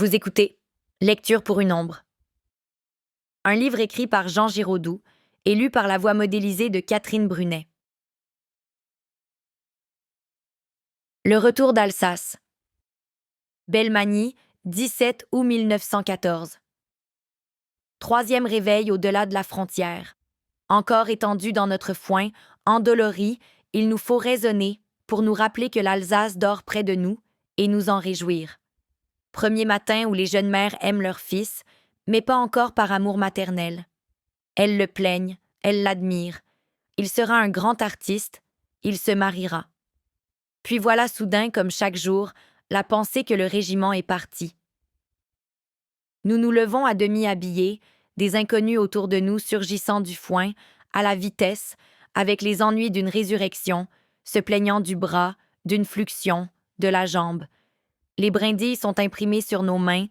Vous écoutez Lecture pour une ombre. Un livre écrit par Jean Giraudoux et lu par la voix modélisée de Catherine Brunet. Le retour d'Alsace. Belmagny, 17 août 1914. Troisième réveil au-delà de la frontière. Encore étendu dans notre foin, endolori, il nous faut raisonner pour nous rappeler que l'Alsace dort près de nous et nous en réjouir. Premier matin où les jeunes mères aiment leur fils, mais pas encore par amour maternel. Elles le plaignent, elles l'admirent. Il sera un grand artiste, il se mariera. Puis voilà soudain, comme chaque jour, la pensée que le régiment est parti. Nous nous levons à demi habillés, des inconnus autour de nous surgissant du foin, à la vitesse, avec les ennuis d'une résurrection, se plaignant du bras, d'une fluxion, de la jambe. Les brindilles sont imprimées sur nos mains,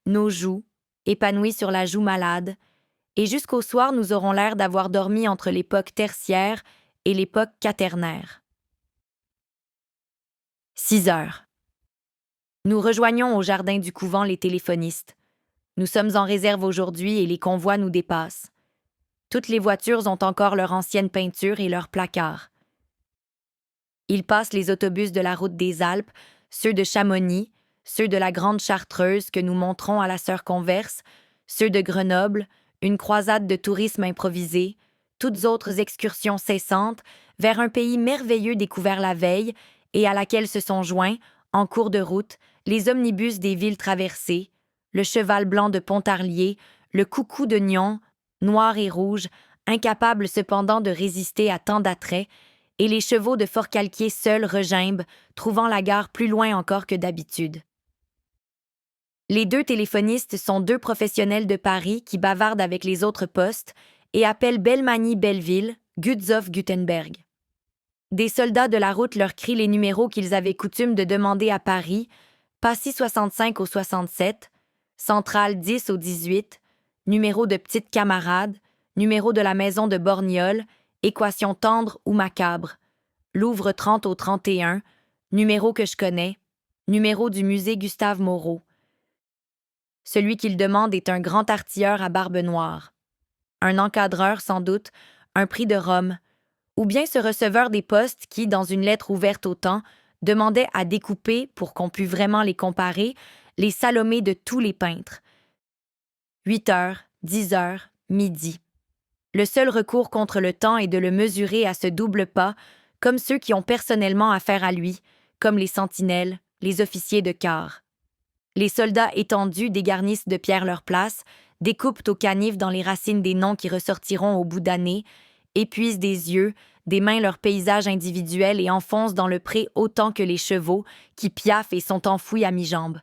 nos joues, épanouies sur la joue malade, et jusqu'au soir nous aurons l'air d'avoir dormi entre l'époque tertiaire et l'époque quaternaire. 6 heures. Nous rejoignons au jardin du couvent les téléphonistes. Nous sommes en réserve aujourd'hui et les convois nous dépassent. Toutes les voitures ont encore leur ancienne peinture et leurs placards. Ils passent les autobus de la route des Alpes, ceux de Chamonix, ceux de la Grande Chartreuse que nous montrons à la sœur Converse, ceux de Grenoble, une croisade de tourisme improvisé, toutes autres excursions cessantes vers un pays merveilleux découvert la veille et à laquelle se sont joints, en cours de route, les omnibus des villes traversées, le cheval blanc de Pontarlier, le coucou de Nyon, noir et rouge, incapable cependant de résister à tant d'attraits, et les chevaux de Forcalquier seuls regimbent, trouvant la gare plus loin encore que d'habitude. Les deux téléphonistes sont deux professionnels de Paris qui bavardent avec les autres postes et appellent Belmagny-Belleville, Gutzow-Gutenberg. Des soldats de la route leur crient les numéros qu'ils avaient coutume de demander à Paris, Passy 65 au 67, Centrale 10 au 18, numéro de petite camarade, numéro de la maison de Borgnole, équation tendre ou macabre, Louvre 30 au 31, numéro que je connais, numéro du musée Gustave Moreau. Celui qu'il demande est un grand artilleur à barbe noire. Un encadreur, sans doute, un prix de Rome, ou bien ce receveur des postes qui, dans une lettre ouverte au temps, demandait à découper, pour qu'on pût vraiment les comparer, les Salomé de tous les peintres. 8 heures, 10 heures, midi. Le seul recours contre le temps est de le mesurer à ce double pas, comme ceux qui ont personnellement affaire à lui, comme les sentinelles, les officiers de quart. Les soldats étendus dégarnissent de pierre leur place, découpent au canif dans les racines des noms qui ressortiront au bout d'années, épuisent des yeux, des mains leur paysage individuel et enfoncent dans le pré autant que les chevaux, qui piaffent et sont enfouis à mi-jambe.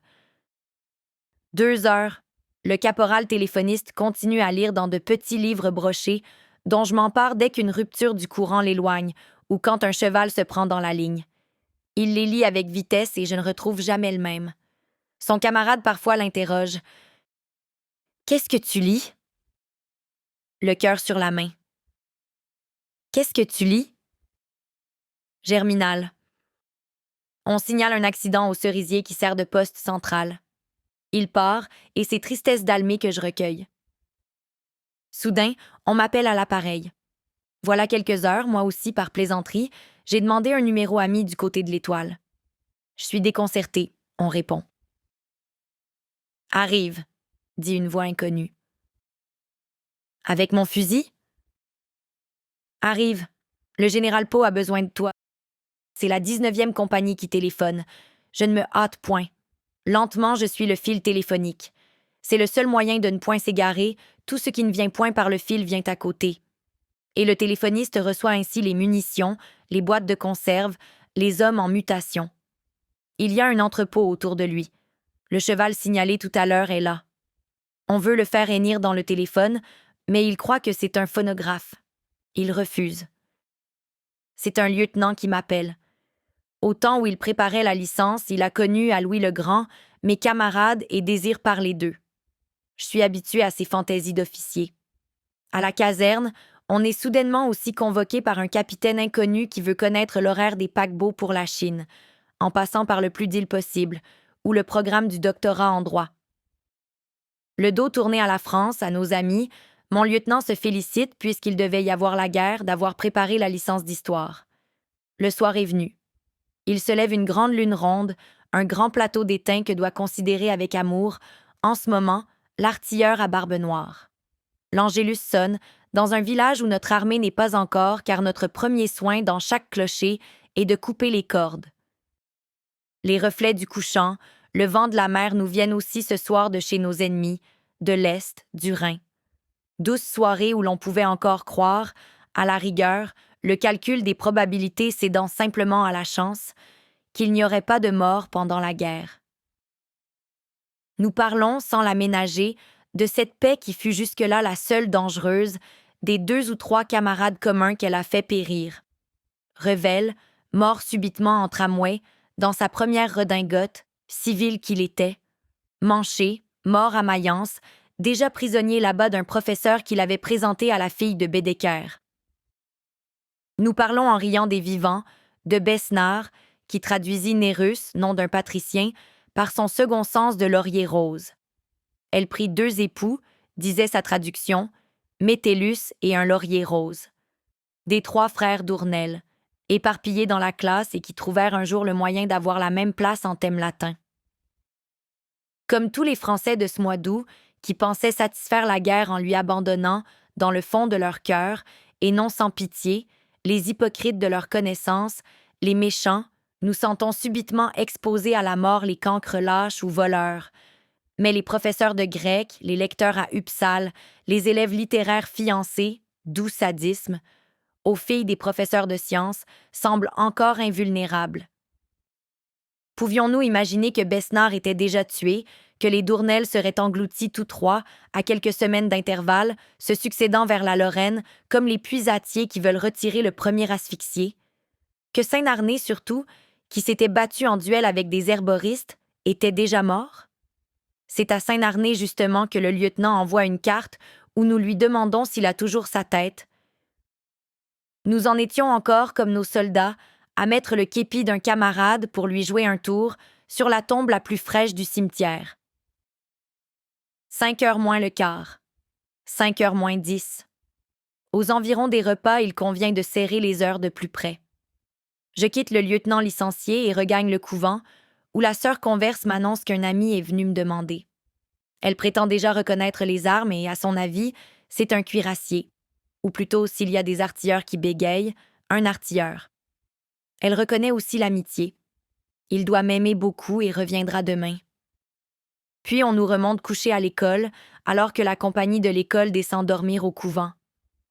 2 heures. Le caporal téléphoniste continue à lire dans de petits livres brochés, dont je m'empare dès qu'une rupture du courant l'éloigne, ou quand un cheval se prend dans la ligne. Il les lit avec vitesse et je ne retrouve jamais le même. Son camarade parfois l'interroge. « Qu'est-ce que tu lis? » Le cœur sur la main. « Qu'est-ce que tu lis? » Germinal. On signale un accident au cerisier qui sert de poste central. Il part, et c'est tristesse d'Almé que je recueille. Soudain, on m'appelle à l'appareil. Voilà quelques heures, moi aussi, par plaisanterie, j'ai demandé un numéro ami du côté de l'Étoile. Je suis déconcertée, on répond. « Arrive, » dit une voix inconnue. « Avec mon fusil? »« Arrive, le général Pau a besoin de toi. C'est la 19e compagnie qui téléphone. Je ne me hâte point. Lentement, je suis le fil téléphonique. C'est le seul moyen de ne point s'égarer, tout ce qui ne vient point par le fil vient à côté. Et le téléphoniste reçoit ainsi les munitions, les boîtes de conserve, les hommes en mutation. Il y a un entrepôt autour de lui. Le cheval signalé tout à l'heure est là. On veut le faire hennir dans le téléphone, mais il croit que c'est un phonographe. Il refuse. C'est un lieutenant qui m'appelle. Au temps où il préparait la licence, il a connu à Louis le Grand mes camarades et désire parler d'eux. Je suis habituée à ces fantaisies d'officier. À la caserne, on est soudainement aussi convoqué par un capitaine inconnu qui veut connaître l'horaire des paquebots pour la Chine, en passant par le plus d'îles possible, ou le programme du doctorat en droit. Le dos tourné à la France, à nos amis, mon lieutenant se félicite, puisqu'il devait y avoir la guerre, d'avoir préparé la licence d'histoire. Le soir est venu. Il se lève une grande lune ronde, un grand plateau d'étain que doit considérer avec amour, en ce moment, l'artilleur à barbe noire. L'Angélus sonne, dans un village où notre armée n'est pas encore, car notre premier soin dans chaque clocher est de couper les cordes. Les reflets du couchant, le vent de la mer nous viennent aussi ce soir de chez nos ennemis, de l'Est, du Rhin. Douce soirée où l'on pouvait encore croire, à la rigueur, le calcul des probabilités cédant simplement à la chance, qu'il n'y aurait pas de mort pendant la guerre. Nous parlons, sans la ménager, de cette paix qui fut jusque-là la seule dangereuse, des 2 ou 3 camarades communs qu'elle a fait périr. Revel, mort subitement en tramway, dans sa première redingote, civil qu'il était. Manché, mort à Mayence, déjà prisonnier là-bas d'un professeur qu'il avait présenté à la fille de Bédecker. Nous parlons en riant des vivants, de Besnard, qui traduisit Nérus, nom d'un patricien, par son second sens de laurier rose. Elle prit 2 époux, disait sa traduction, Métellus et un laurier rose. Des 3 frères d'Ournel, éparpillés dans la classe et qui trouvèrent un jour le moyen d'avoir la même place en thème latin. Comme tous les Français de ce mois d'août, qui pensaient satisfaire la guerre en lui abandonnant, dans le fond de leur cœur, et non sans pitié, les hypocrites de leur connaissance, les méchants, nous sentons subitement exposés à la mort les cancres lâches ou voleurs. Mais les professeurs de grec, les lecteurs à Uppsal, les élèves littéraires fiancés, doux sadisme, aux filles des professeurs de sciences, semblent encore invulnérables. Pouvions-nous imaginer que Besnard était déjà tué, que les Dournel seraient engloutis tous 3, à quelques semaines d'intervalle, se succédant vers la Lorraine, comme les puisatiers qui veulent retirer le premier asphyxié? Que Saint-Narné, surtout, qui s'était battu en duel avec des herboristes, était déjà mort? C'est à Saint-Narné, justement, que le lieutenant envoie une carte où nous lui demandons s'il a toujours sa tête. Nous en étions encore, comme nos soldats, à mettre le képi d'un camarade pour lui jouer un tour sur la tombe la plus fraîche du cimetière. 5 heures moins le quart. 5 heures moins 10. Aux environs des repas, il convient de serrer les heures de plus près. Je quitte le lieutenant licencié et regagne le couvent, où la sœur converse m'annonce qu'un ami est venu me demander. Elle prétend déjà reconnaître les armes et, à son avis, c'est un cuirassier. Ou plutôt, s'il y a des artilleurs qui bégayent, un artilleur. Elle reconnaît aussi l'amitié. Il doit m'aimer beaucoup et reviendra demain. Puis on nous remonte coucher à l'école, alors que la compagnie de l'école descend dormir au couvent.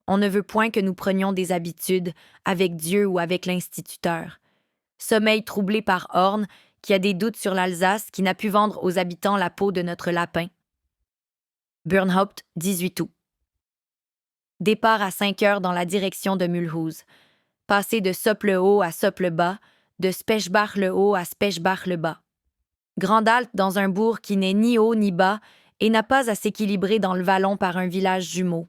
On ne veut point que nous prenions des habitudes, avec Dieu ou avec l'instituteur. Sommeil troublé par Horn, qui a des doutes sur l'Alsace, qui n'a pu vendre aux habitants la peau de notre lapin. Burnhaupt, 18 août. Départ à 5 heures dans la direction de Mulhouse. Passer de Sople-Haut à Sople-Bas, de Spechbach-le-Haut à Spechbach-le-Bas. Grande halte dans un bourg qui n'est ni haut ni bas et n'a pas à s'équilibrer dans le vallon par un village jumeau.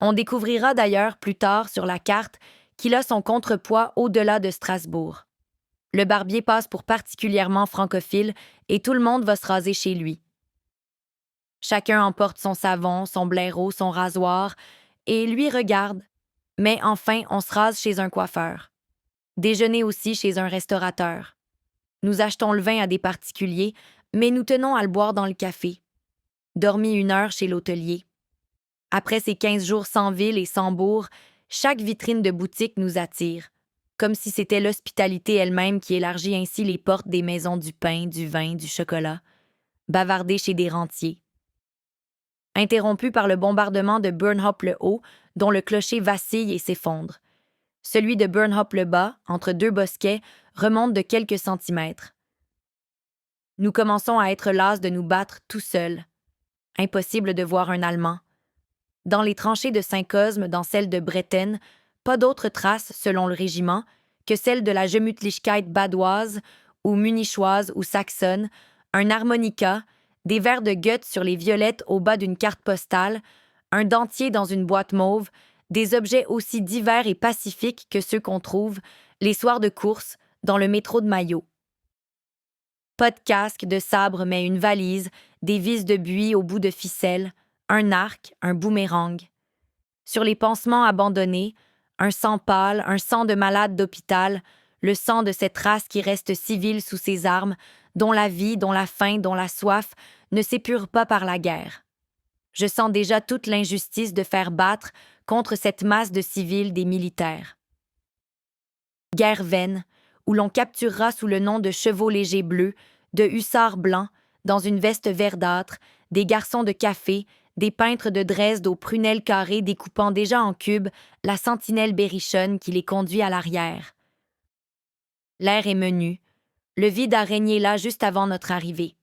On découvrira d'ailleurs plus tard sur la carte qu'il a son contrepoids au-delà de Strasbourg. Le barbier passe pour particulièrement francophile et tout le monde va se raser chez lui. Chacun emporte son savon, son blaireau, son rasoir et lui regarde. Mais enfin, on se rase chez un coiffeur. Déjeuner aussi chez un restaurateur. Nous achetons le vin à des particuliers, mais nous tenons à le boire dans le café. Dormi 1 heure chez l'hôtelier. Après ces 15 jours sans ville et sans bourg, chaque vitrine de boutique nous attire, comme si c'était l'hospitalité elle-même qui élargit ainsi les portes des maisons du pain, du vin, du chocolat. Bavarder chez des rentiers. Interrompu par le bombardement de Burnhaupt-le-Haut, dont le clocher vacille et s'effondre. Celui de Burnhaupt-le-Bas, entre 2 bosquets, remonte de quelques centimètres. Nous commençons à être las de nous battre tout seuls. Impossible de voir un Allemand. Dans les tranchées de Saint-Cosme, dans celles de Bretten, pas d'autres traces, selon le régiment, que celles de la Gemütlichkeit badoise, ou munichoise, ou saxonne, un harmonica, des verres de Goethe sur les violettes au bas d'une carte postale, un dentier dans une boîte mauve, des objets aussi divers et pacifiques que ceux qu'on trouve, les soirs de course, dans le métro de Maillot. Pas de casque, de sabre, mais une valise, des vis de buis au bout de ficelle, un arc, un boomerang. Sur les pansements abandonnés, un sang pâle, un sang de malade d'hôpital, le sang de cette race qui reste civile sous ses armes, dont la vie, dont la faim, dont la soif ne s'épurent pas par la guerre. Je sens déjà toute l'injustice de faire battre contre cette masse de civils des militaires. Guerre vaine, où l'on capturera sous le nom de chevaux légers bleus, de hussards blancs, dans une veste verdâtre, des garçons de café, des peintres de Dresde aux prunelles carrées découpant déjà en cubes la sentinelle berrichonne qui les conduit à l'arrière. L'air est menu, le vide a régné là juste avant notre arrivée.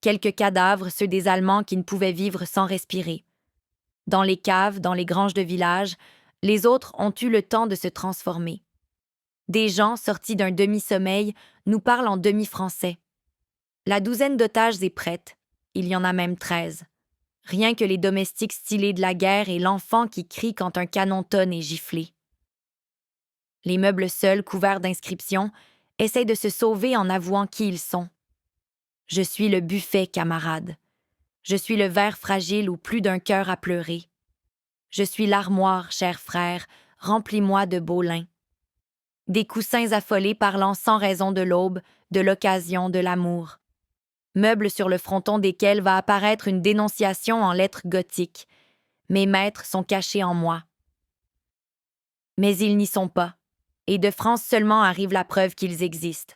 Quelques cadavres, ceux des Allemands qui ne pouvaient vivre sans respirer. Dans les caves, dans les granges de village, les autres ont eu le temps de se transformer. Des gens, sortis d'un demi-sommeil, nous parlent en demi-français. La douzaine d'otages est prête, il y en a même 13. Rien que les domestiques stylés de la guerre et l'enfant qui crie quand un canon tonne et giflé. Les meubles seuls, couverts d'inscriptions, essayent de se sauver en avouant qui ils sont. Je suis le buffet, camarade. Je suis le verre fragile où plus d'un cœur a pleuré. Je suis l'armoire, cher frère, remplis-moi de beaux lins. Des coussins affolés parlant sans raison de l'aube, de l'occasion, de l'amour. Meubles sur le fronton desquels va apparaître une dénonciation en lettres gothiques. Mes maîtres sont cachés en moi. Mais ils n'y sont pas, et de France seulement arrive la preuve qu'ils existent.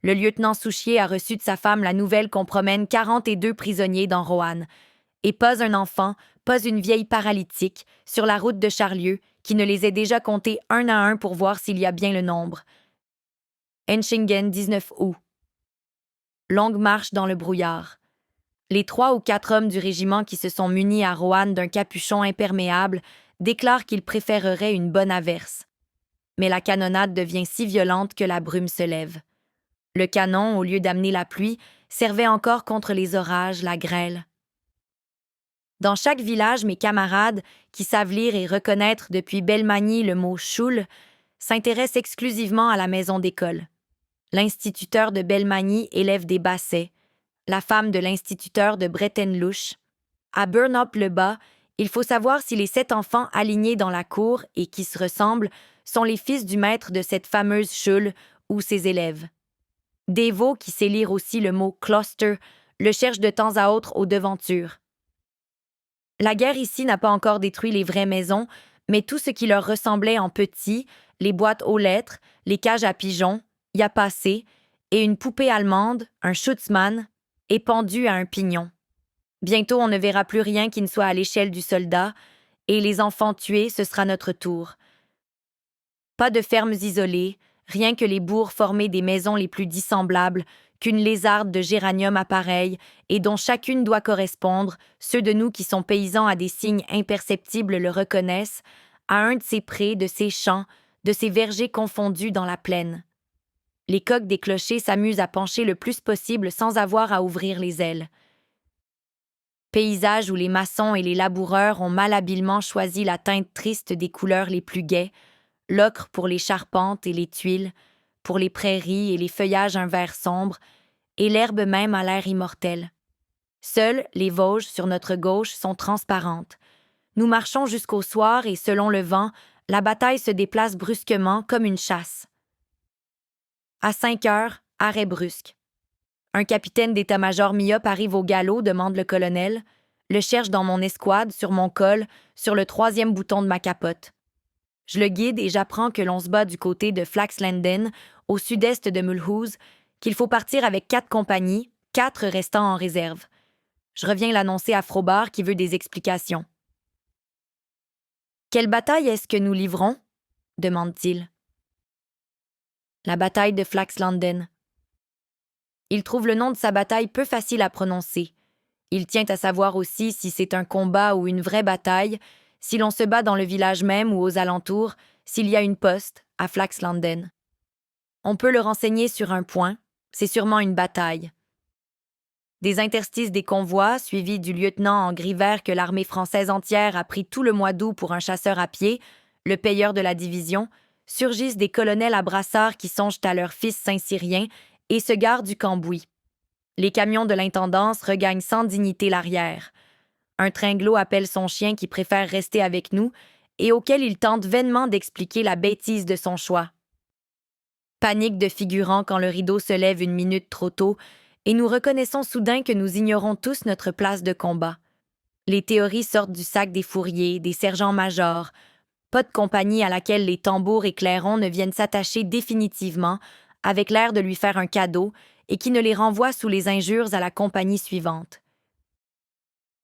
Le lieutenant Souchier a reçu de sa femme la nouvelle qu'on promène 42 prisonniers dans Roanne, et pas un enfant, pas une vieille paralytique, sur la route de Charlieu, qui ne les ait déjà comptés un à un pour voir s'il y a bien le nombre. Enschingen, 19 août. Longue marche dans le brouillard. Les 3 ou 4 hommes du régiment qui se sont munis à Roanne d'un capuchon imperméable déclarent qu'ils préféreraient une bonne averse. Mais la canonnade devient si violente que la brume se lève. Le canon, au lieu d'amener la pluie, servait encore contre les orages, la grêle. Dans chaque village, mes camarades, qui savent lire et reconnaître depuis Belmagny le mot « choule », s'intéressent exclusivement à la maison d'école. L'instituteur de Belmagny élève des bassets, la femme de l'instituteur de Brettenlouche. À Burnop-le-Bas, il faut savoir si les 7 enfants alignés dans la cour et qui se ressemblent sont les fils du maître de cette fameuse choule ou ses élèves. Dévot, qui sait lire aussi le mot « cluster », le cherche de temps à autre aux devantures. La guerre ici n'a pas encore détruit les vraies maisons, mais tout ce qui leur ressemblait en petit, les boîtes aux lettres, les cages à pigeons, y a passé, et une poupée allemande, un Schutzmann, est pendue à un pignon. Bientôt on ne verra plus rien qui ne soit à l'échelle du soldat, et les enfants tués, ce sera notre tour. Pas de fermes isolées, rien que les bourgs formés des maisons les plus dissemblables, qu'une lézarde de géranium appareille et dont chacune doit correspondre, ceux de nous qui sont paysans à des signes imperceptibles le reconnaissent, à un de ces prés, de ces champs, de ces vergers confondus dans la plaine. Les coqs des clochers s'amusent à pencher le plus possible sans avoir à ouvrir les ailes. Paysage où les maçons et les laboureurs ont malhabilement choisi la teinte triste des couleurs les plus gaies, l'ocre pour les charpentes et les tuiles, pour les prairies et les feuillages un vert sombre, et l'herbe même a l'air immortel. Seules, les Vosges, sur notre gauche, sont transparentes. Nous marchons jusqu'au soir et, selon le vent, la bataille se déplace brusquement comme une chasse. À 5 heures, arrêt brusque. Un capitaine d'état-major myope arrive au galop, demande le colonel, le cherche dans mon escouade, sur mon col, sur le 3e bouton de ma capote. Je le guide et j'apprends que l'on se bat du côté de Flaxlanden, au sud-est de Mulhouse, qu'il faut partir avec 4 compagnies, 4 restant en réserve. Je reviens l'annoncer à Frobart qui veut des explications. « Quelle bataille est-ce que nous livrons ?» demande-t-il. « La bataille de Flaxlanden. » Il trouve le nom de sa bataille peu facile à prononcer. Il tient à savoir aussi si c'est un combat ou une vraie bataille, si l'on se bat dans le village même ou aux alentours, s'il y a une poste, à Flaxlanden. On peut le renseigner sur un point, c'est sûrement une bataille. Des interstices des convois, suivis du lieutenant en gris vert que l'armée française entière a pris tout le mois d'août pour un chasseur à pied, le payeur de la division, surgissent des colonels à brassard qui songent à leur fils saint-cyrien et se garent du Cambouis. Les camions de l'intendance regagnent sans dignité l'arrière. Un tringlot appelle son chien qui préfère rester avec nous et auquel il tente vainement d'expliquer la bêtise de son choix. Panique de figurants quand le rideau se lève une minute trop tôt et nous reconnaissons soudain que nous ignorons tous notre place de combat. Les théories sortent du sac des fourriers, des sergents-majors. Pas de compagnie à laquelle les tambours et clairons ne viennent s'attacher définitivement, avec l'air de lui faire un cadeau, et qui ne les renvoie sous les injures à la compagnie suivante.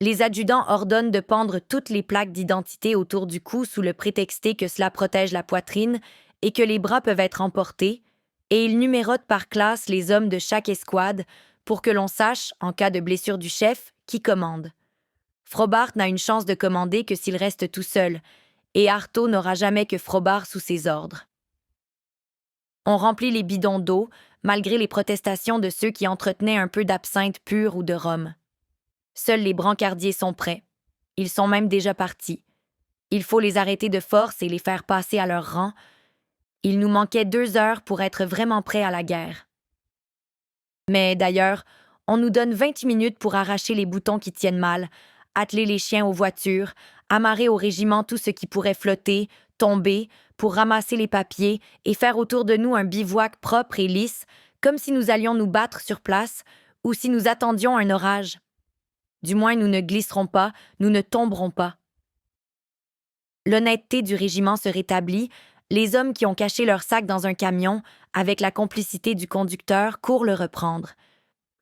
Les adjudants ordonnent de pendre toutes les plaques d'identité autour du cou sous le prétexte que cela protège la poitrine et que les bras peuvent être emportés, et ils numérotent par classe les hommes de chaque escouade pour que l'on sache, en cas de blessure du chef, qui commande. Frobart n'a une chance de commander que s'il reste tout seul, et Artaud n'aura jamais que Frobart sous ses ordres. On remplit les bidons d'eau, malgré les protestations de ceux qui entretenaient un peu d'absinthe pure ou de rhum. Seuls les brancardiers sont prêts. Ils sont même déjà partis. Il faut les arrêter de force et les faire passer à leur rang. Il nous manquait 2 heures pour être vraiment prêts à la guerre. Mais d'ailleurs, on nous donne 20 minutes pour arracher les boutons qui tiennent mal, atteler les chiens aux voitures, amarrer au régiment tout ce qui pourrait flotter, tomber, pour ramasser les papiers et faire autour de nous un bivouac propre et lisse, comme si nous allions nous battre sur place ou si nous attendions un orage. Du moins, nous ne glisserons pas, nous ne tomberons pas. L'honnêteté du régiment se rétablit, les hommes qui ont caché leur sac dans un camion, avec la complicité du conducteur, courent le reprendre.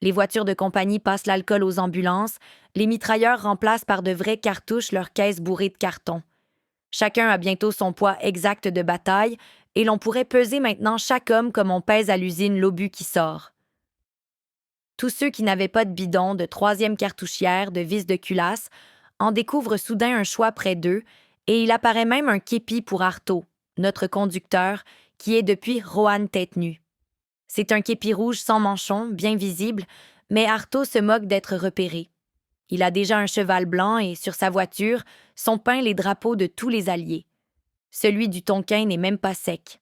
Les voitures de compagnie passent l'alcool aux ambulances, les mitrailleurs remplacent par de vraies cartouches leurs caisses bourrées de carton. Chacun a bientôt son poids exact de bataille, et l'on pourrait peser maintenant chaque homme comme on pèse à l'usine l'obus qui sort. Tous ceux qui n'avaient pas de bidon, de troisième cartouchière, de vis de culasse, en découvrent soudain un choix près d'eux, et il apparaît même un képi pour Artaud, notre conducteur, qui est depuis Roanne tête nue. C'est un képi rouge sans manchon, bien visible, mais Artaud se moque d'être repéré. Il a déjà un cheval blanc et, sur sa voiture, sont peints les drapeaux de tous les alliés. Celui du Tonkin n'est même pas sec.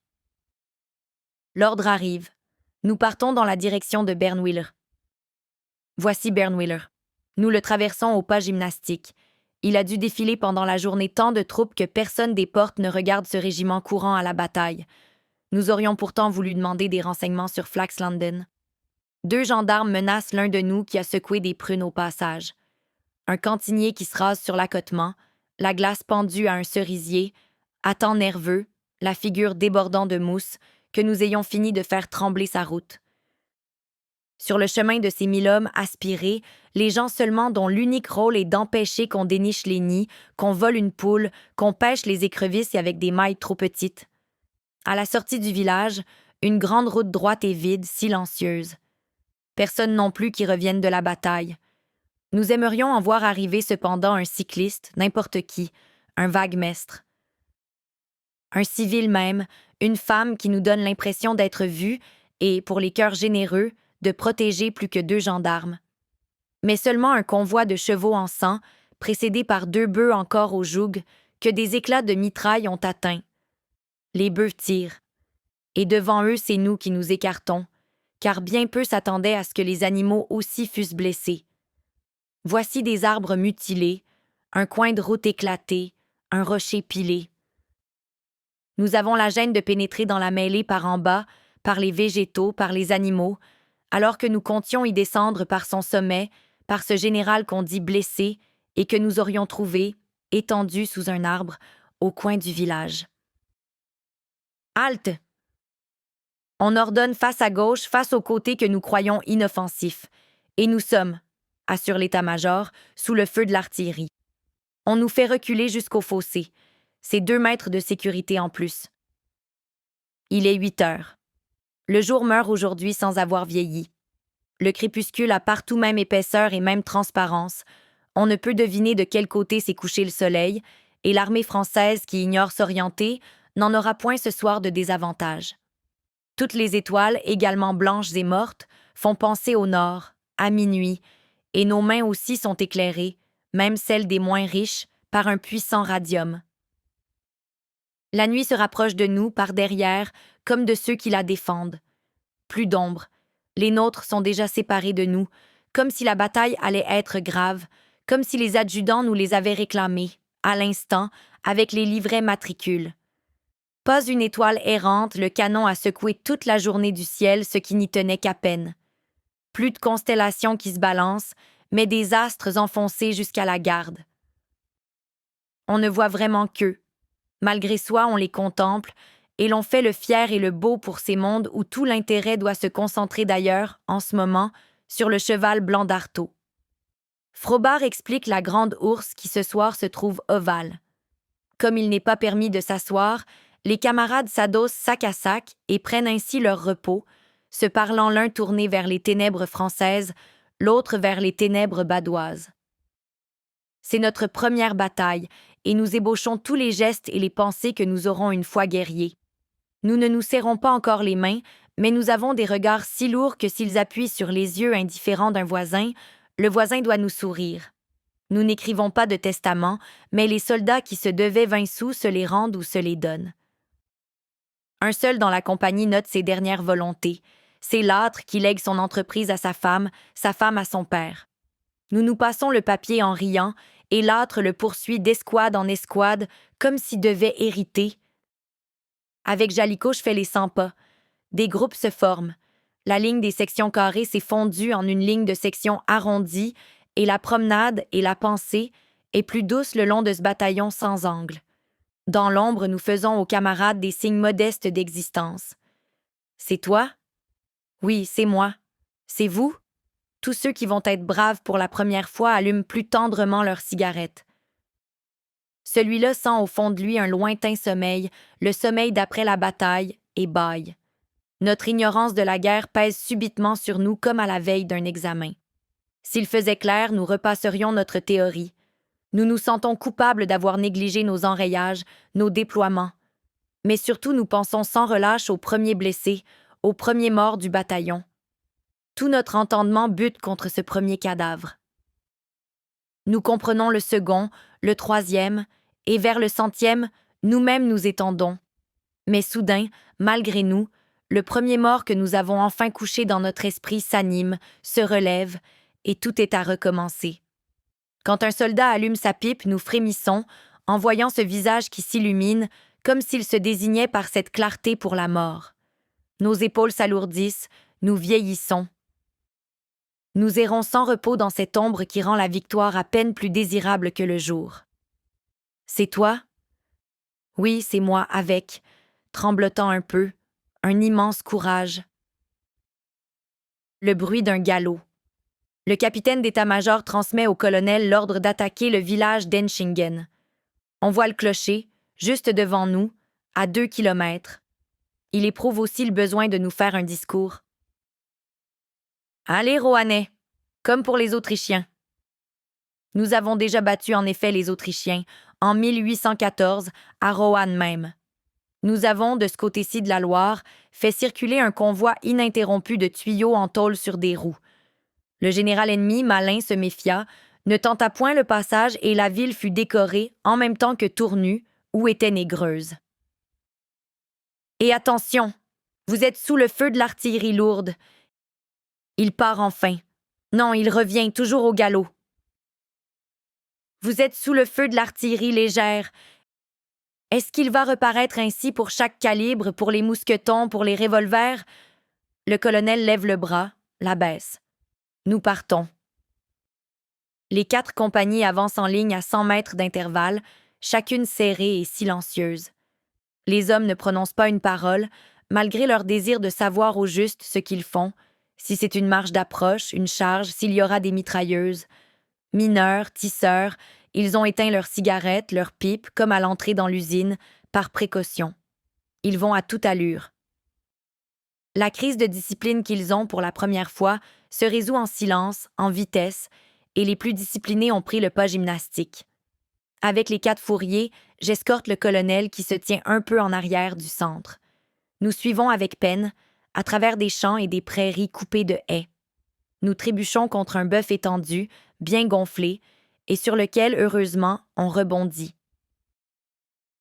L'ordre arrive. Nous partons dans la direction de Bernwiller. Voici Bernwiller. Nous le traversons au pas gymnastique. Il a dû défiler pendant la journée tant de troupes que personne des portes ne regarde ce régiment courant à la bataille. Nous aurions pourtant voulu demander des renseignements sur Flaxlanden. 2 gendarmes menacent l'un de nous qui a secoué des prunes au passage. Un cantinier qui se rase sur l'accotement, la glace pendue à un cerisier, attend nerveux, la figure débordant de mousse, que nous ayons fini de faire trembler sa route. Sur le chemin de ces 1000 hommes aspirés, les gens seulement dont l'unique rôle est d'empêcher qu'on déniche les nids, qu'on vole une poule, qu'on pêche les écrevisses avec des mailles trop petites. À la sortie du village, une grande route droite et vide, silencieuse. Personne non plus qui revienne de la bataille. Nous aimerions en voir arriver cependant un cycliste, n'importe qui, un vaguemestre. Un civil même, une femme qui nous donne l'impression d'être vue et, pour les cœurs généreux, de protéger plus que 2 gendarmes. Mais seulement un convoi de chevaux en sang, précédé par 2 bœufs encore au joug, que des éclats de mitraille ont atteint. Les bœufs tirent. Et devant eux, c'est nous qui nous écartons, car bien peu s'attendaient à ce que les animaux aussi fussent blessés. Voici des arbres mutilés, un coin de route éclaté, un rocher pilé. Nous avons la gêne de pénétrer dans la mêlée par en bas, par les végétaux, par les animaux, alors que nous comptions y descendre par son sommet, par ce général qu'on dit blessé et que nous aurions trouvé, étendu sous un arbre, au coin du village. Halte! On ordonne face à gauche, face au côté que nous croyons inoffensif, et nous sommes, assure l'état-major, sous le feu de l'artillerie. On nous fait reculer jusqu'au fossé. C'est 2 mètres de sécurité en plus. Il est 8 heures. Le jour meurt aujourd'hui sans avoir vieilli. Le crépuscule a partout même épaisseur et même transparence. On ne peut deviner de quel côté s'est couché le soleil, et l'armée française, qui ignore s'orienter, n'en aura point ce soir de désavantage. Toutes les étoiles, également blanches et mortes, font penser au nord, à minuit, et nos mains aussi sont éclairées, même celles des moins riches, par un puissant radium. La nuit se rapproche de nous, par derrière, comme de ceux qui la défendent. Plus d'ombre. Les nôtres sont déjà séparés de nous, comme si la bataille allait être grave, comme si les adjudants nous les avaient réclamés, à l'instant, avec les livrets matricules. Pas une étoile errante, le canon a secoué toute la journée du ciel, ce qui n'y tenait qu'à peine. Plus de constellations qui se balancent, mais des astres enfoncés jusqu'à la garde. On ne voit vraiment qu'eux. Malgré soi, on les contemple, et l'on fait le fier et le beau pour ces mondes où tout l'intérêt doit se concentrer d'ailleurs, en ce moment, sur le cheval blanc d'Artaud. Frobart explique la grande ourse qui ce soir se trouve ovale. Comme il n'est pas permis de s'asseoir, les camarades s'adossent sac à sac et prennent ainsi leur repos, se parlant l'un tourné vers les ténèbres françaises, l'autre vers les ténèbres badoises. C'est notre première bataille, et nous ébauchons tous les gestes et les pensées que nous aurons une fois guerriers. Nous ne nous serrons pas encore les mains, mais nous avons des regards si lourds que s'ils appuient sur les yeux indifférents d'un voisin, le voisin doit nous sourire. Nous n'écrivons pas de testament, mais les soldats qui se devaient 20 sous se les rendent ou se les donnent. Un seul dans la compagnie note ses dernières volontés. C'est l'âtre qui lègue son entreprise à sa femme à son père. Nous nous passons le papier en riant, et l'âtre le poursuit d'escouade en escouade, comme s'il devait hériter. Avec Jalicoe, je fais les 100 pas. Des groupes se forment. La ligne des sections carrées s'est fondue en une ligne de sections arrondies, et la promenade et la pensée est plus douce le long de ce bataillon sans angle. Dans l'ombre, nous faisons aux camarades des signes modestes d'existence. C'est toi? Oui, c'est moi. C'est vous? Tous ceux qui vont être braves pour la première fois allument plus tendrement leurs cigarettes. Celui-là sent au fond de lui un lointain sommeil, le sommeil d'après la bataille, et bâille. Notre ignorance de la guerre pèse subitement sur nous comme à la veille d'un examen. S'il faisait clair, nous repasserions notre théorie. Nous nous sentons coupables d'avoir négligé nos enrayages, nos déploiements. Mais surtout, nous pensons sans relâche aux premiers blessés, aux premiers morts du bataillon. Tout notre entendement bute contre ce premier cadavre. Nous comprenons le second, le troisième, et vers le 100e, nous-mêmes nous étendons. Mais soudain, malgré nous, le premier mort que nous avons enfin couché dans notre esprit s'anime, se relève, et tout est à recommencer. Quand un soldat allume sa pipe, nous frémissons, en voyant ce visage qui s'illumine, comme s'il se désignait par cette clarté pour la mort. Nos épaules s'alourdissent, nous vieillissons. Nous errons sans repos dans cette ombre qui rend la victoire à peine plus désirable que le jour. C'est toi? Oui, c'est moi, avec, tremblotant un peu, un immense courage. Le bruit d'un galop. Le capitaine d'état-major transmet au colonel l'ordre d'attaquer le village d'Enschingen. On voit le clocher, juste devant nous, à 2 kilomètres. Il éprouve aussi le besoin de nous faire un discours. Allez, Roannais, comme pour les Autrichiens. Nous avons déjà battu en effet les Autrichiens, en 1814, à Roanne même. Nous avons, de ce côté-ci de la Loire, fait circuler un convoi ininterrompu de tuyaux en tôle sur des roues. Le général ennemi, malin, se méfia, ne tenta point le passage et la ville fut décorée, en même temps que Tournus, où était Négreuse. Et attention, vous êtes sous le feu de l'artillerie lourde. Il part enfin. Non, il revient, toujours au galop. Vous êtes sous le feu de l'artillerie légère. Est-ce qu'il va reparaître ainsi pour chaque calibre, pour les mousquetons, pour les revolvers? Le colonel lève le bras, la baisse. Nous partons. Les 4 compagnies avancent en ligne à 100 mètres d'intervalle, chacune serrée et silencieuse. Les hommes ne prononcent pas une parole, malgré leur désir de savoir au juste ce qu'ils font, si c'est une marche d'approche, une charge, s'il y aura des mitrailleuses. Mineurs, tisseurs, ils ont éteint leurs cigarettes, leurs pipes, comme à l'entrée dans l'usine, par précaution. Ils vont à toute allure. La crise de discipline qu'ils ont pour la première fois se résout en silence, en vitesse, et les plus disciplinés ont pris le pas gymnastique. Avec les 4 fourriers, j'escorte le colonel qui se tient un peu en arrière du centre. Nous suivons avec peine, à travers des champs et des prairies coupées de haies. Nous trébuchons contre un bœuf étendu, bien gonflé, et sur lequel, heureusement, on rebondit.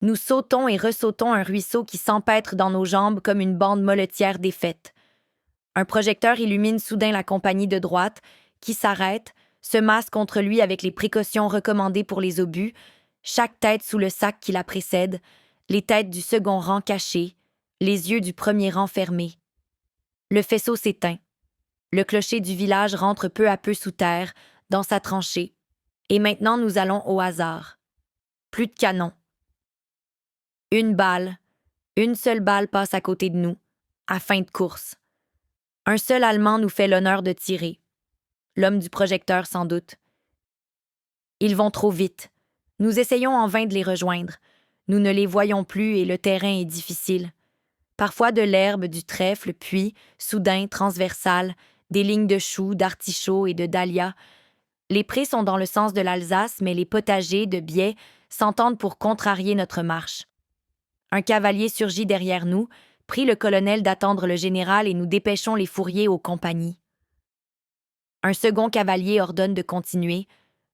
Nous sautons et ressautons un ruisseau qui s'empêtre dans nos jambes comme une bande molletière défaite. Un projecteur illumine soudain la compagnie de droite, qui s'arrête, se masse contre lui avec les précautions recommandées pour les obus, chaque tête sous le sac qui la précède, les têtes du second rang cachées, les yeux du premier rang fermés. Le faisceau s'éteint. Le clocher du village rentre peu à peu sous terre, dans sa tranchée. Et maintenant nous allons au hasard. Plus de canon. Une seule balle passe à côté de nous, à fin de course. Un seul Allemand nous fait l'honneur de tirer. L'homme du projecteur, sans doute. Ils vont trop vite. Nous essayons en vain de les rejoindre. Nous ne les voyons plus et le terrain est difficile. Parfois de l'herbe, du trèfle, puis, soudain, transversal, des lignes de choux, d'artichauts et de dahlias. Les prés sont dans le sens de l'Alsace, mais les potagers, de biais, s'entendent pour contrarier notre marche. Un cavalier surgit derrière nous, prie le colonel d'attendre le général et nous dépêchons les fourriers aux compagnies. Un second cavalier ordonne de continuer.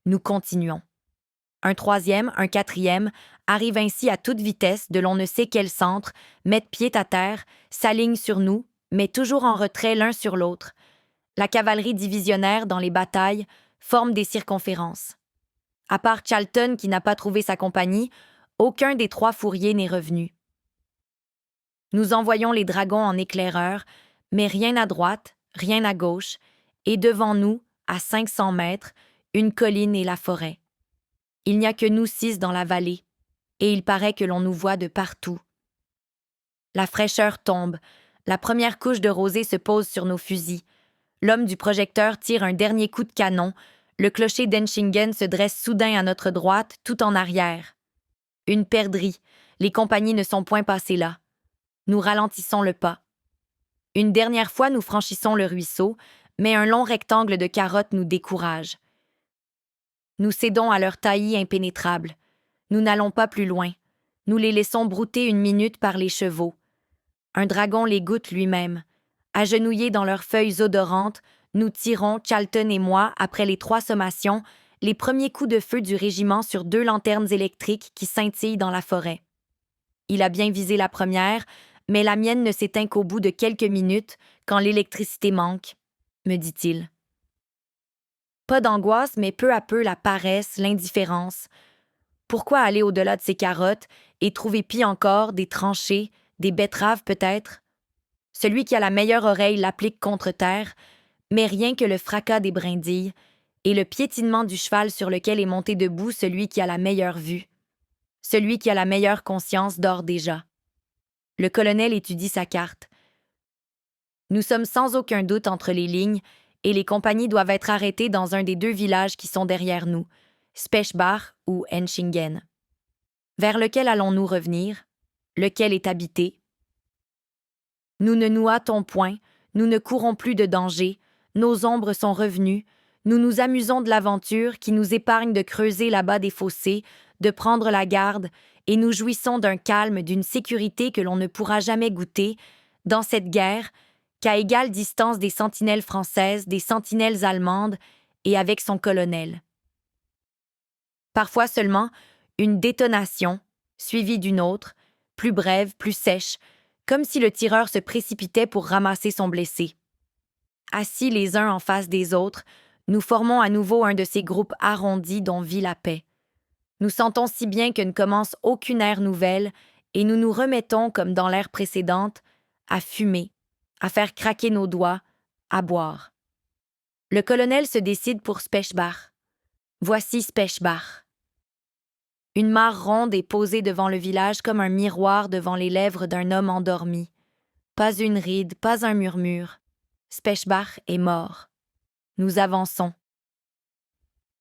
Nous continuons. Un troisième, un quatrième, arrivent ainsi à toute vitesse de l'on ne sait quel centre, mettent pied à terre, s'alignent sur nous, mais toujours en retrait l'un sur l'autre. La cavalerie divisionnaire, dans les batailles, forme des circonférences. À part Charlton qui n'a pas trouvé sa compagnie, aucun des 3 fourriers n'est revenu. Nous envoyons les dragons en éclaireur, mais rien à droite, rien à gauche, et devant nous, à 500 mètres, une colline et la forêt. Il n'y a que nous 6 dans la vallée, et il paraît que l'on nous voit de partout. La fraîcheur tombe, la première couche de rosée se pose sur nos fusils. L'homme du projecteur tire un dernier coup de canon, le clocher d'Enschingen se dresse soudain à notre droite, tout en arrière. Une perdrix, les compagnies ne sont point passées là. Nous ralentissons le pas. Une dernière fois, nous franchissons le ruisseau, mais un long rectangle de carottes nous décourage. Nous cédons à leur taillis impénétrable. Nous n'allons pas plus loin. Nous les laissons brouter une minute par les chevaux. Un dragon les goûte lui-même. Agenouillés dans leurs feuilles odorantes, nous tirons, Charlton et moi, après les 3 sommations, les premiers coups de feu du régiment sur 2 lanternes électriques qui scintillent dans la forêt. Il a bien visé la première, mais la mienne ne s'éteint qu'au bout de quelques minutes, quand l'électricité manque, me dit-il. Pas d'angoisse, mais peu à peu la paresse, l'indifférence. Pourquoi aller au-delà de ces carottes et trouver pis encore des tranchées, des betteraves peut-être? Celui qui a la meilleure oreille l'applique contre terre, mais rien que le fracas des brindilles et le piétinement du cheval sur lequel est monté debout celui qui a la meilleure vue. Celui qui a la meilleure conscience dort déjà. Le colonel étudie sa carte. Nous sommes sans aucun doute entre les lignes et les compagnies doivent être arrêtées dans un des 2 villages qui sont derrière nous, Spechbach ou Enschingen. Vers lequel allons-nous revenir? Lequel est habité? Nous ne nous hâtons point, nous ne courons plus de danger, nos ombres sont revenues, nous nous amusons de l'aventure qui nous épargne de creuser là-bas des fossés, de prendre la garde, et nous jouissons d'un calme, d'une sécurité que l'on ne pourra jamais goûter, dans cette guerre, qu'à égale distance des sentinelles françaises, des sentinelles allemandes, et avec son colonel. Parfois seulement, une détonation, suivie d'une autre, plus brève, plus sèche, comme si le tireur se précipitait pour ramasser son blessé. Assis les uns en face des autres, nous formons à nouveau un de ces groupes arrondis dont vit la paix. Nous sentons si bien que ne commence aucune ère nouvelle et nous nous remettons, comme dans l'ère précédente, à fumer, à faire craquer nos doigts, à boire. Le colonel se décide pour Spechbach. Voici Spechbach. Une mare ronde est posée devant le village comme un miroir devant les lèvres d'un homme endormi. Pas une ride, pas un murmure. Spechbach est mort. Nous avançons.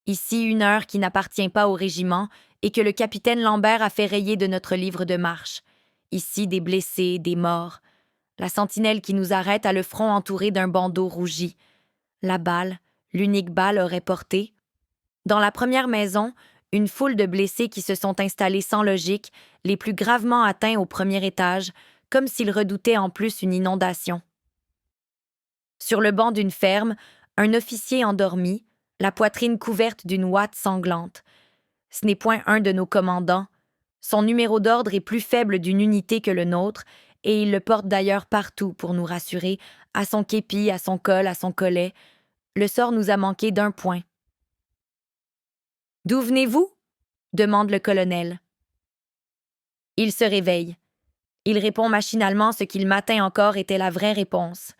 Ici une heure qui n'appartient pas au régiment et que le capitaine Lambert a fait rayer de notre livre de marche. Ici des blessés, des morts. La sentinelle qui nous arrête a le front entouré d'un bandeau rougi. La balle, l'unique balle aurait porté. Dans la première maison, une foule de blessés qui se sont installés sans logique, les plus gravement atteints au premier étage, comme s'ils redoutaient en plus une inondation. Sur le banc d'une ferme, un officier endormi, la poitrine couverte d'une ouate sanglante. Ce n'est point un de nos commandants. Son numéro d'ordre est plus faible d'une unité que le nôtre, et il le porte d'ailleurs partout pour nous rassurer, à son képi, à son col, à son collet. Le sort nous a manqué d'un point. « D'où venez-vous » demande le colonel. Il se réveille. Il répond machinalement ce qui le matin encore était la vraie réponse.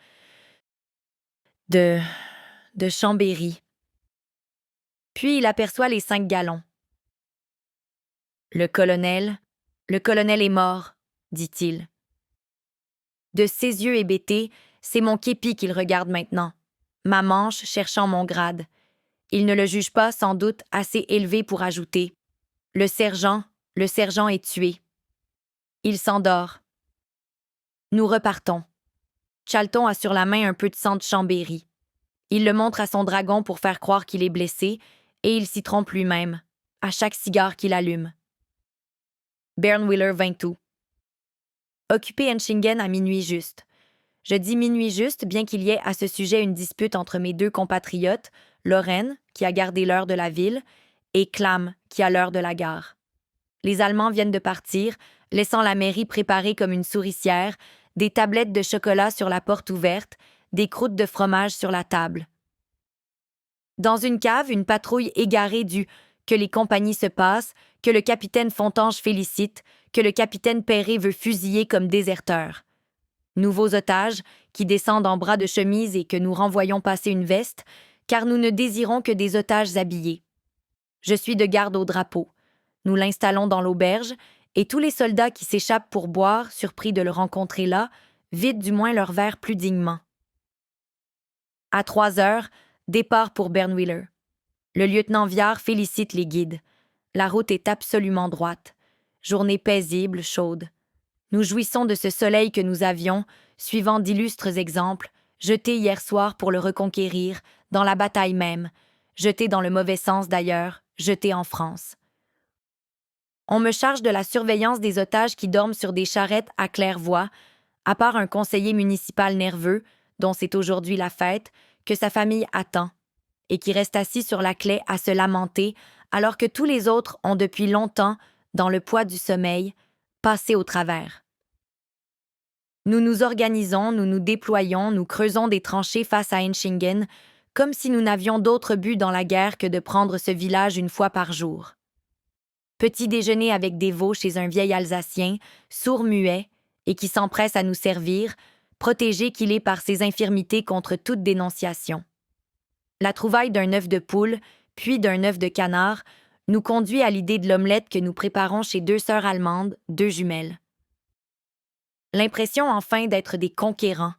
De Chambéry. Puis il aperçoit les 5 gallons. Le colonel est mort, dit-il. De ses yeux hébétés, c'est mon képi qu'il regarde maintenant, ma manche cherchant mon grade. Il ne le juge pas, sans doute, assez élevé pour ajouter. Le sergent est tué. Il s'endort. Nous repartons. Chalton a sur la main un peu de sang de Chambéry. Il le montre à son dragon pour faire croire qu'il est blessé, et il s'y trompe lui-même, à chaque cigare qu'il allume. Bernwiller 20 août. Occupé Henschingen à minuit juste. Je dis minuit juste, bien qu'il y ait à ce sujet une dispute entre mes 2 compatriotes, Lorraine, qui a gardé l'heure de la ville, et Clam, qui a l'heure de la gare. Les Allemands viennent de partir, laissant la mairie préparée comme une souricière, des tablettes de chocolat sur la porte ouverte, des croûtes de fromage sur la table. Dans une cave, une patrouille égarée du « que les compagnies se passent », que le capitaine Fontange félicite, que le capitaine Perret veut fusiller comme déserteur. Nouveaux otages, qui descendent en bras de chemise et que nous renvoyons passer une veste, car nous ne désirons que des otages habillés. Je suis de garde au drapeau. Nous l'installons dans l'auberge, et tous les soldats qui s'échappent pour boire, surpris de le rencontrer là, vident du moins leur verre plus dignement. À 3 heures, départ pour Bernwiller. Le lieutenant Viard félicite les guides. La route est absolument droite. Journée paisible, chaude. Nous jouissons de ce soleil que nous avions, suivant d'illustres exemples, jetés hier soir pour le reconquérir, dans la bataille même, jetés dans le mauvais sens d'ailleurs, jetés en France. On me charge de la surveillance des otages qui dorment sur des charrettes à claire-voie, à part un conseiller municipal nerveux, dont c'est aujourd'hui la fête, que sa famille attend, et qui reste assis sur la claie à se lamenter, alors que tous les autres ont depuis longtemps, dans le poids du sommeil, passé au travers. Nous nous organisons, nous nous déployons, nous creusons des tranchées face à Henschingen, comme si nous n'avions d'autre but dans la guerre que de prendre ce village une fois par jour. Petit déjeuner avec des veaux chez un vieil Alsacien, sourd-muet, et qui s'empresse à nous servir, protégé qu'il est par ses infirmités contre toute dénonciation. La trouvaille d'un œuf de poule, puis d'un œuf de canard, nous conduit à l'idée de l'omelette que nous préparons chez 2 sœurs allemandes, 2 jumelles. L'impression enfin d'être des conquérants.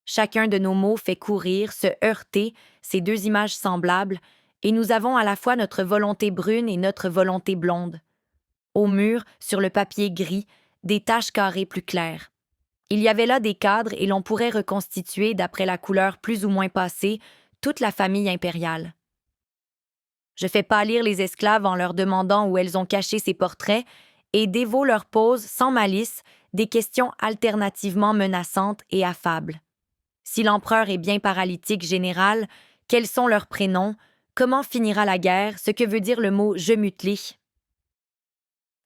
Chacun de nos mots fait courir, se heurter, ces 2 images semblables, et nous avons à la fois notre volonté brune et notre volonté blonde. Au mur, sur le papier gris, des taches carrées plus claires. Il y avait là des cadres et l'on pourrait reconstituer, d'après la couleur plus ou moins passée, toute la famille impériale. Je fais pâlir les esclaves en leur demandant où elles ont caché ces portraits, et Dévaux leur pose, sans malice, des questions alternativement menaçantes et affables. Si l'empereur est bien paralytique général, quels sont leurs prénoms, comment finira la guerre, ce que veut dire le mot « je mutelis ».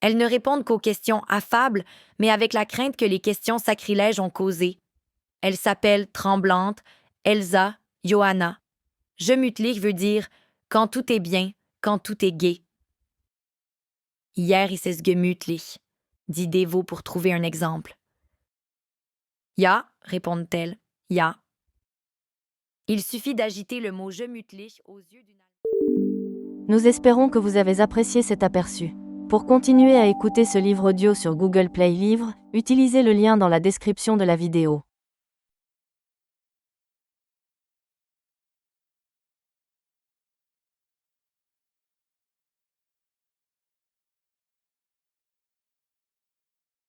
Elles ne répondent qu'aux questions affables, mais avec la crainte que les questions sacrilèges ont causé. Elles s'appellent Tremblante, Elsa, Johanna. Je mutelis veut dire « quand tout est bien, quand tout est gai ». Hier, il s'est gemütlich, dit Dévaux pour trouver un exemple. Ja, répondent-elles, ja. Il suffit d'agiter le mot gemütlich aux yeux d'une... Nous espérons que vous avez apprécié cet aperçu. Pour continuer à écouter ce livre audio sur Google Play Livres, utilisez le lien dans la description de la vidéo.